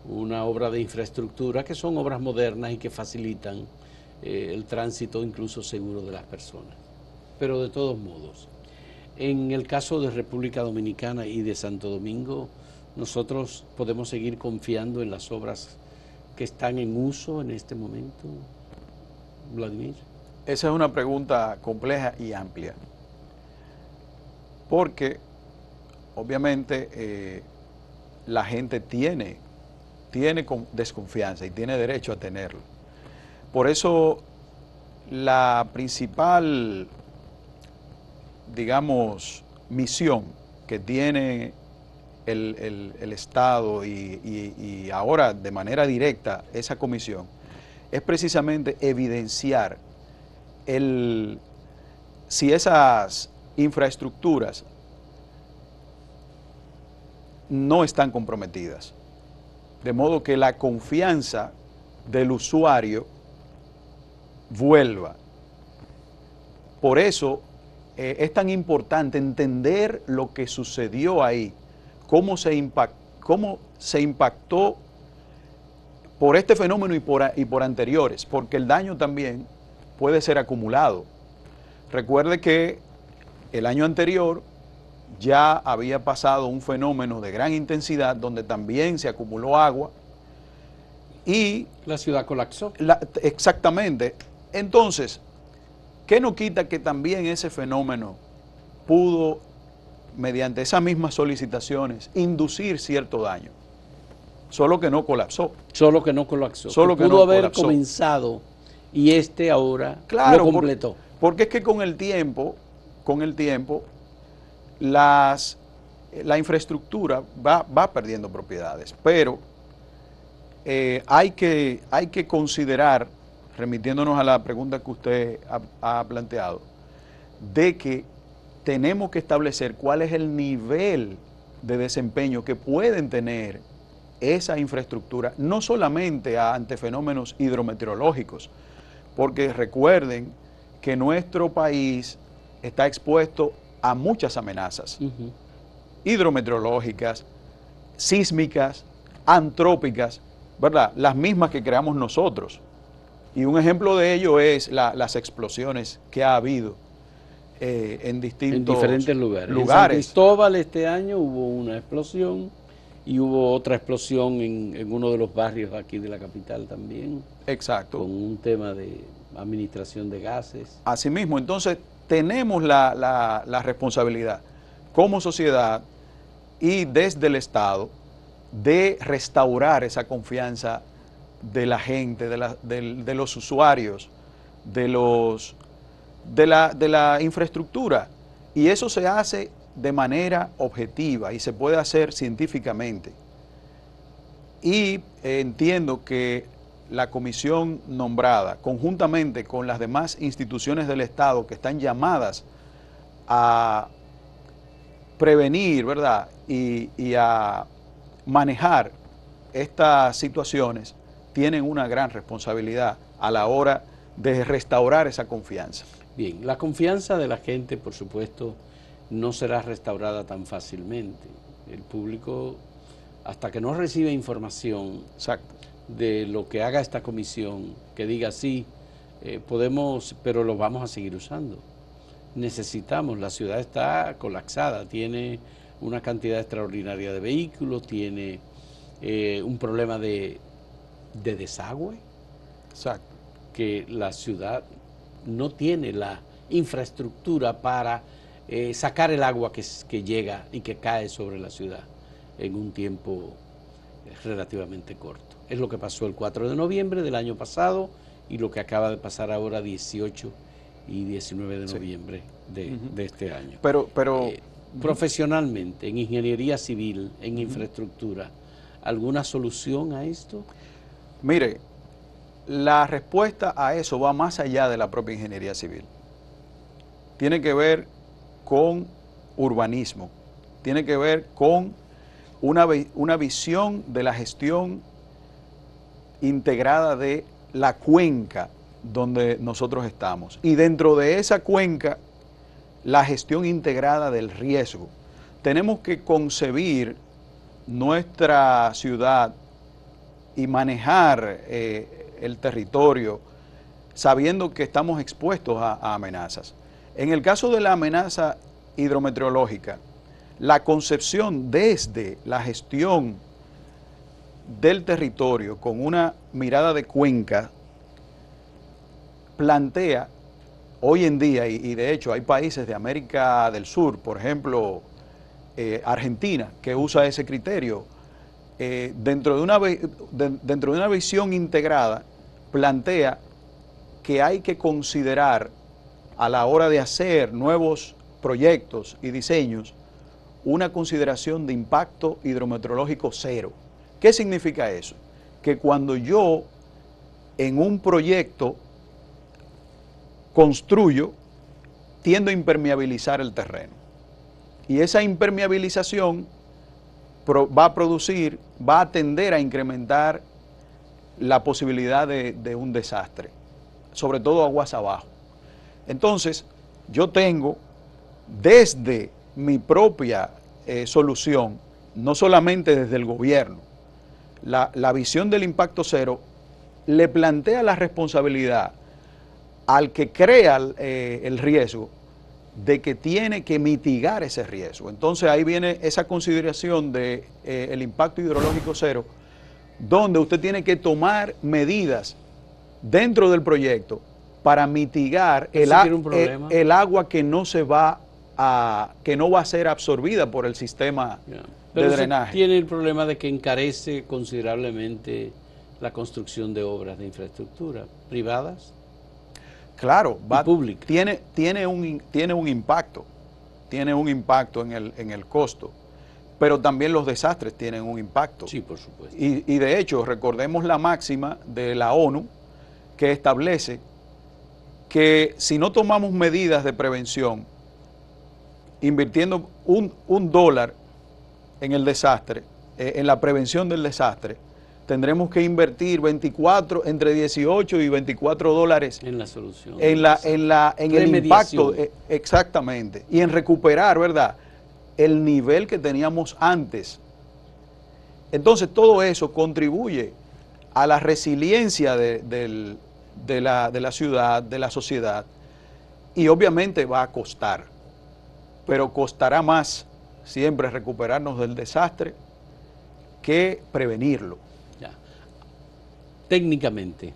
S2: una obra de infraestructura, que son obras modernas y que facilitan el tránsito incluso seguro de las personas. Pero de todos modos, en el caso de República Dominicana y de Santo Domingo, nosotros podemos seguir confiando en las obras que están en uso en este momento, Vladimir.
S1: Esa es una pregunta compleja y amplia, porque obviamente la gente tiene desconfianza y tiene derecho a tenerlo. Por eso la principal, digamos, misión que tiene el Estado y ahora de manera directa esa comisión es precisamente evidenciar si esas infraestructuras no están comprometidas. de modo que la confianza del usuario vuelva. Por eso es tan importante entender lo que sucedió ahí, cómo se impactó por este fenómeno y por anteriores, porque el daño también puede ser acumulado. Recuerde que el año anterior ya había pasado un fenómeno de gran intensidad donde también se acumuló agua y
S2: la ciudad colapsó.
S1: Exactamente. Entonces, ¿qué no quita que también ese fenómeno pudo, mediante esas mismas solicitaciones, inducir cierto daño? Solo que no colapsó.
S2: Solo que no colapsó.
S1: Solo que
S2: pudo
S1: no
S2: haber
S1: colapsó.
S2: Comenzado y ahora
S1: claro,
S2: lo completó.
S1: Porque es que con el tiempo, la infraestructura va perdiendo propiedades, pero hay que considerar, remitiéndonos a la pregunta que usted ha planteado, de que tenemos que establecer cuál es el nivel de desempeño que pueden tener esa infraestructura, no solamente ante fenómenos hidrometeorológicos, porque recuerden que nuestro país está expuesto a muchas amenazas hidrometeorológicas, sísmicas, antrópicas, ¿verdad? Las mismas que creamos nosotros. Y un ejemplo de ello es las explosiones que ha habido en
S2: diferentes lugares. En San Cristóbal este año hubo una explosión y hubo otra explosión en uno de los barrios aquí de la capital también.
S1: Exacto.
S2: Con un tema de administración de gases.
S1: Así mismo, entonces tenemos la responsabilidad como sociedad y desde el Estado de restaurar esa confianza de la gente, de los usuarios, de la infraestructura. Y eso se hace de manera objetiva y se puede hacer científicamente. Y entiendo que la comisión nombrada, conjuntamente con las demás instituciones del Estado que están llamadas a prevenir, ¿verdad?, y a manejar estas situaciones, tienen una gran responsabilidad a la hora de restaurar esa confianza.
S2: Bien, la confianza de la gente, por supuesto, no será restaurada tan fácilmente. El público, hasta que no recibe información de lo que haga esta comisión, que diga sí, podemos, pero lo vamos a seguir usando. Necesitamos, la ciudad está colapsada, tiene una cantidad extraordinaria de vehículos, tiene un problema de desagüe, que la ciudad no tiene la infraestructura para sacar el agua que llega y que cae sobre la ciudad en un tiempo relativamente corto. Es lo que pasó el 4 de noviembre del año pasado y lo que acaba de pasar ahora 18 y 19 de noviembre de este año.
S1: Pero
S2: profesionalmente, en ingeniería civil, en infraestructura, ¿alguna solución a esto?
S1: Mire, la respuesta a eso va más allá de la propia ingeniería civil. Tiene que ver con urbanismo, tiene que ver con una visión de la gestión integrada de la cuenca donde nosotros estamos. Y dentro de esa cuenca, la gestión integrada del riesgo. Tenemos que concebir nuestra ciudad y manejar el territorio sabiendo que estamos expuestos a amenazas. En el caso de la amenaza hidrometeorológica, la concepción desde la gestión del territorio con una mirada de cuenca plantea hoy en día, y de hecho hay países de América del Sur, por ejemplo, Argentina, que usa ese criterio, dentro de una visión integrada, plantea que hay que considerar a la hora de hacer nuevos proyectos y diseños una consideración de impacto hidrometeorológico cero. ¿Qué significa eso? Que cuando yo en un proyecto construyo, tiendo a impermeabilizar el terreno. Y esa impermeabilización va a producir, va a tender a incrementar la posibilidad de un desastre, sobre todo aguas abajo. Entonces, yo tengo desde mi propia solución, no solamente desde el gobierno, la visión del impacto cero le plantea la responsabilidad al que crea el riesgo de que tiene que mitigar ese riesgo. Entonces ahí viene esa consideración de el impacto hidrológico cero, donde usted tiene que tomar medidas dentro del proyecto para mitigar el agua que no va a ser absorbida por el sistema de drenaje.
S2: Tiene el problema de que encarece considerablemente la construcción de obras de infraestructura privadas.
S1: Claro,
S2: pública.
S1: Tiene un impacto en el costo, pero también los desastres tienen un impacto.
S2: Sí, por supuesto.
S1: Y de hecho, recordemos la máxima de la ONU que establece que si no tomamos medidas de prevención, invirtiendo un dólar en el desastre, en la prevención del desastre, tendremos que invertir entre 18 y 24 dólares
S2: en la solución,
S1: en el impacto, exactamente, y en recuperar, ¿verdad?, el nivel que teníamos antes. Entonces todo eso contribuye a la resiliencia de la ciudad, de la sociedad, y obviamente va a costar, pero costará más siempre recuperarnos del desastre que prevenirlo.
S2: Ya. Técnicamente,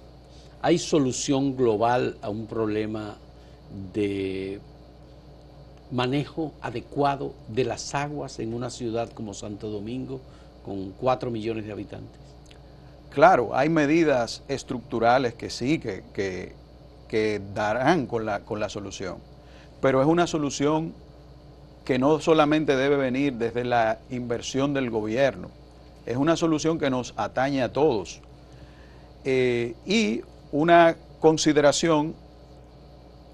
S2: ¿hay solución global a un problema de manejo adecuado de las aguas en una ciudad como Santo Domingo con 4 millones de habitantes?
S1: Claro, hay medidas estructurales que sí, que darán con la solución, pero es una solución que no solamente debe venir desde la inversión del gobierno, es una solución que nos atañe a todos. Y una consideración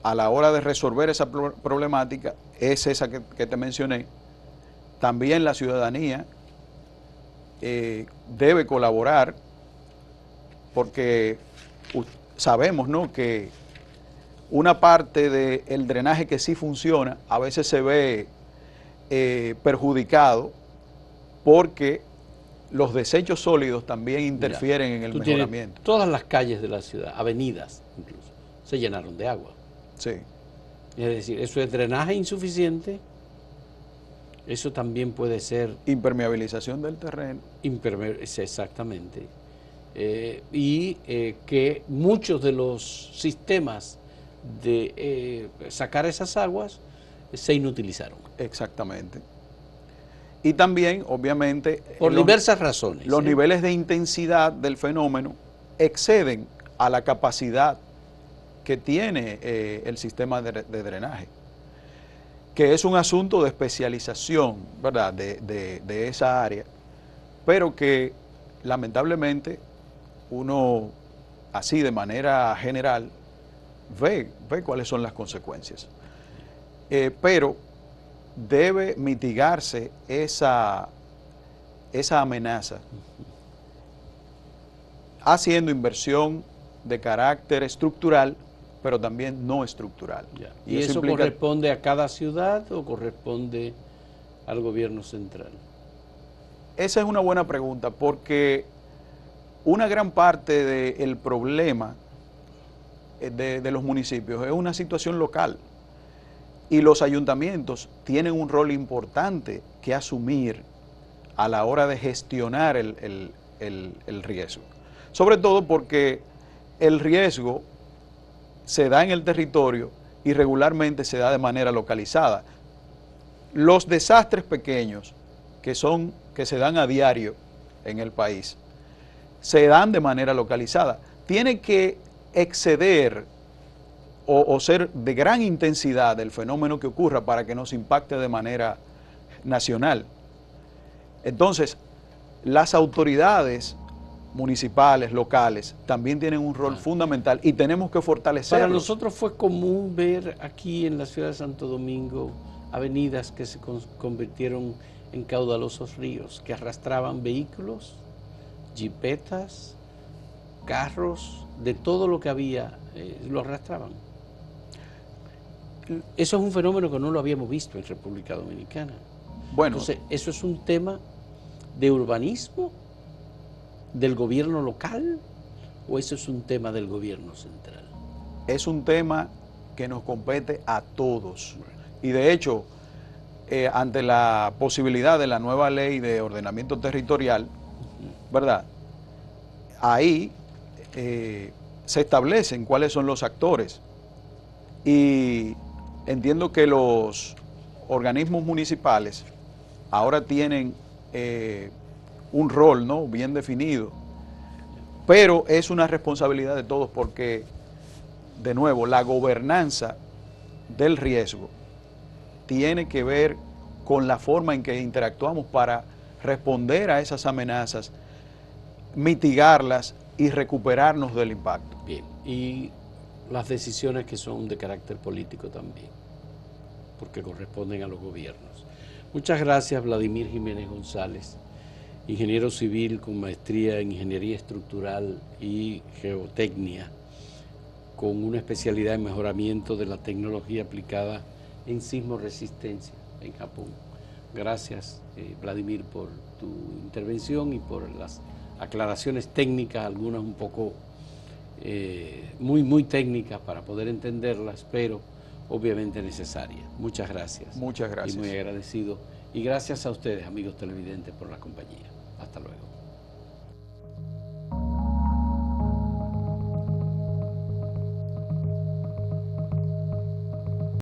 S1: a la hora de resolver esa problemática es esa que te mencioné. También la ciudadanía debe colaborar, porque sabemos, ¿no?, que una parte del drenaje que sí funciona a veces se ve perjudicado porque los desechos sólidos también interfieren en el mejoramiento.
S2: Todas las calles de la ciudad, avenidas incluso, se llenaron de agua.
S1: Sí.
S2: Es decir, eso es drenaje insuficiente, eso también puede ser...
S1: Impermeabilización del terreno.
S2: Exactamente. Que muchos de los sistemas de sacar esas aguas se inutilizaron.
S1: Exactamente. Y también, obviamente...
S2: Por diversas razones.
S1: Los niveles de intensidad del fenómeno exceden a la capacidad que tiene el sistema de drenaje, que es un asunto de especialización, ¿verdad?, de esa área, pero que lamentablemente uno, así de manera general, ve cuáles son las consecuencias. Pero debe mitigarse esa amenaza haciendo inversión de carácter estructural, pero también no estructural.
S2: ¿Y eso corresponde a cada ciudad o corresponde al gobierno central?
S1: Esa es una buena pregunta, porque una gran parte del problema de los municipios es una situación local, y los ayuntamientos tienen un rol importante que asumir a la hora de gestionar el riesgo. Sobre todo porque el riesgo se da en el territorio y regularmente se da de manera localizada. Los desastres pequeños que se dan a diario en el país se dan de manera localizada. Tiene que exceder o ser de gran intensidad el fenómeno que ocurra para que nos impacte de manera nacional. Entonces, las autoridades municipales, locales, también tienen un rol fundamental y tenemos que fortalecerlos.
S2: Para nosotros fue común ver aquí en la ciudad de Santo Domingo avenidas que se convirtieron en caudalosos ríos que arrastraban vehículos, jipetas, carros, de todo lo que había, lo arrastraban. Eso es un fenómeno que no lo habíamos visto en República Dominicana.
S1: Bueno,
S2: entonces, ¿eso es un tema de urbanismo, del gobierno local, o eso es un tema del gobierno central?
S1: es un tema que nos compete a todos. Y de hecho, ante la posibilidad de la nueva ley de ordenamiento territorial, ¿verdad? Ahí se establecen cuáles son los actores. Y entiendo que los organismos municipales ahora tienen un rol, ¿no?, bien definido, pero es una responsabilidad de todos porque, de nuevo, la gobernanza del riesgo tiene que ver con la forma en que interactuamos para responder a esas amenazas, mitigarlas y recuperarnos del impacto.
S2: Bien, y las decisiones que son de carácter político también, porque corresponden a los gobiernos. Muchas gracias, Vladimir Jiménez González, ingeniero civil con maestría en Ingeniería Estructural y Geotecnia, con una especialidad en mejoramiento de la tecnología aplicada en sismoresistencia en Japón. Gracias, Vladimir, por tu intervención y por las aclaraciones técnicas, algunas un poco muy técnicas para poder entenderlas, pero obviamente necesarias. Muchas gracias.
S1: Muchas gracias.
S2: Y muy agradecido. Y gracias a ustedes, amigos televidentes, por la compañía. Hasta luego.